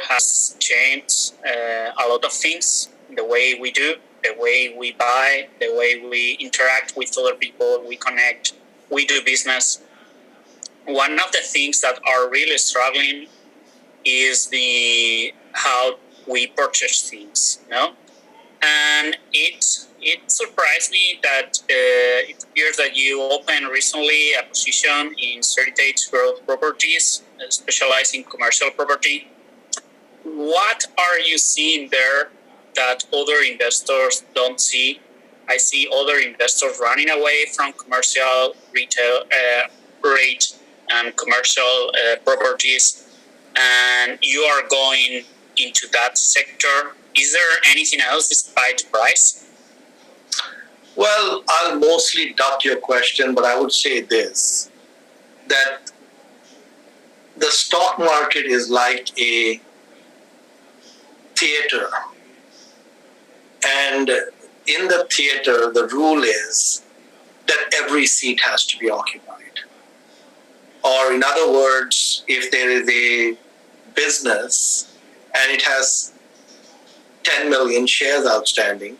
has changed a lot of things, the way we do, the way we buy, the way we interact with other people, we connect, we do business. One of the things that are really struggling is the how we purchase things, And it surprised me that it appears that you opened recently a position in Heritage Growth Properties, specialized in commercial property. What are you seeing there that other investors don't see? I see other investors running away from commercial retail rate and commercial properties, and you are going into that sector. Is there anything else despite price? Well, I'll mostly duck your question, but I would say this, that the stock market is like a theater. And in the theater, the rule is that every seat has to be occupied. Or in other words, if there is a business and it has 10 million shares outstanding,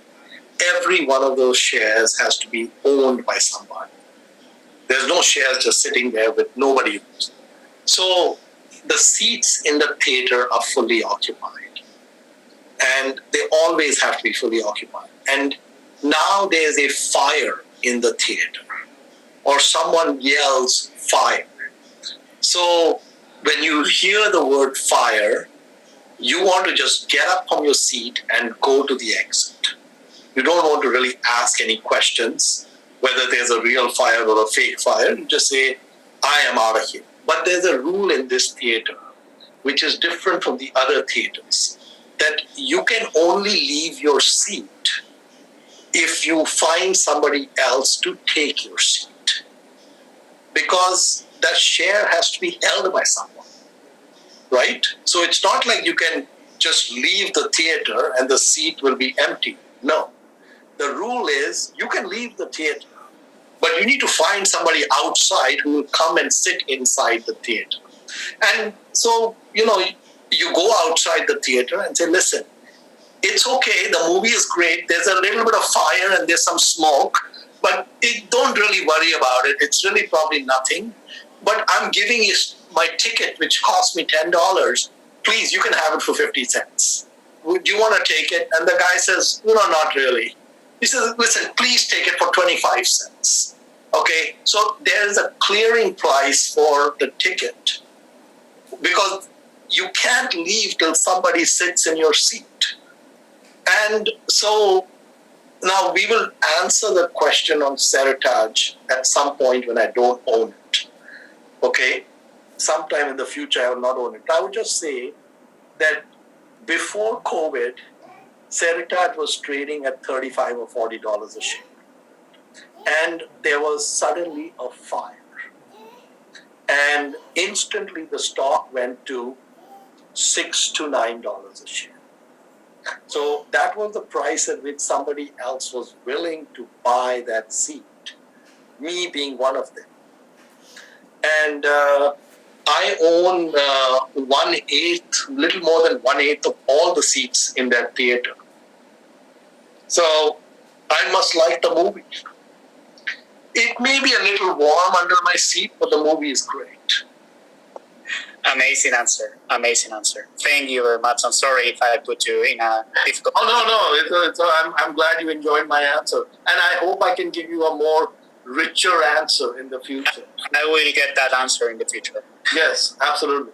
every one of those shares has to be owned by somebody. There's no shares just sitting there with nobody else. So the seats in the theater are fully occupied. And they always have to be fully occupied. And now there's a fire in the theater, or someone yells fire. So when you hear the word fire, you want to just get up from your seat and go to the exit. You don't want to really ask any questions, whether there's a real fire or a fake fire. You just say, I am out of here. But there's a rule in this theater, which is different from the other theaters, that you can only leave your seat if you find somebody else to take your seat. Because that share has to be held by someone, right? So it's not like you can just leave the theater and the seat will be empty. No. The rule is you can leave the theater, but you need to find somebody outside who will come and sit inside the theater. And so, you go outside the theater and say, listen, it's okay, the movie is great, there's a little bit of fire and there's some smoke, but don't really worry about it. It's really probably nothing. But I'm giving you my ticket, which cost me $10. Please, you can have it for 50 cents. Would you want to take it? And the guy says, no, not really. He says, listen, please take it for 25 cents. Okay, so there's a clearing price for the ticket because you can't leave till somebody sits in your seat. And so now we will answer the question on Heritage at some point when I don't own it. Okay, sometime in the future I will not own it. I would just say that before COVID, Heritage was trading at $35 or $40 a share. And there was suddenly a fire. And instantly the stock went to $6 to $9 a share. So that was the price at which somebody else was willing to buy that seat, me being one of them. And I own 1/8, little more than 1/8 of all the seats in that theater. So I must like the movie. It may be a little warm under my seat, but the movie is great. Amazing answer. Thank you very much. I'm sorry if I put you in a difficult... Oh, no. I'm glad you enjoyed my answer. And I hope I can give you a more richer answer in the future. I will get that answer in the future. Yes, absolutely.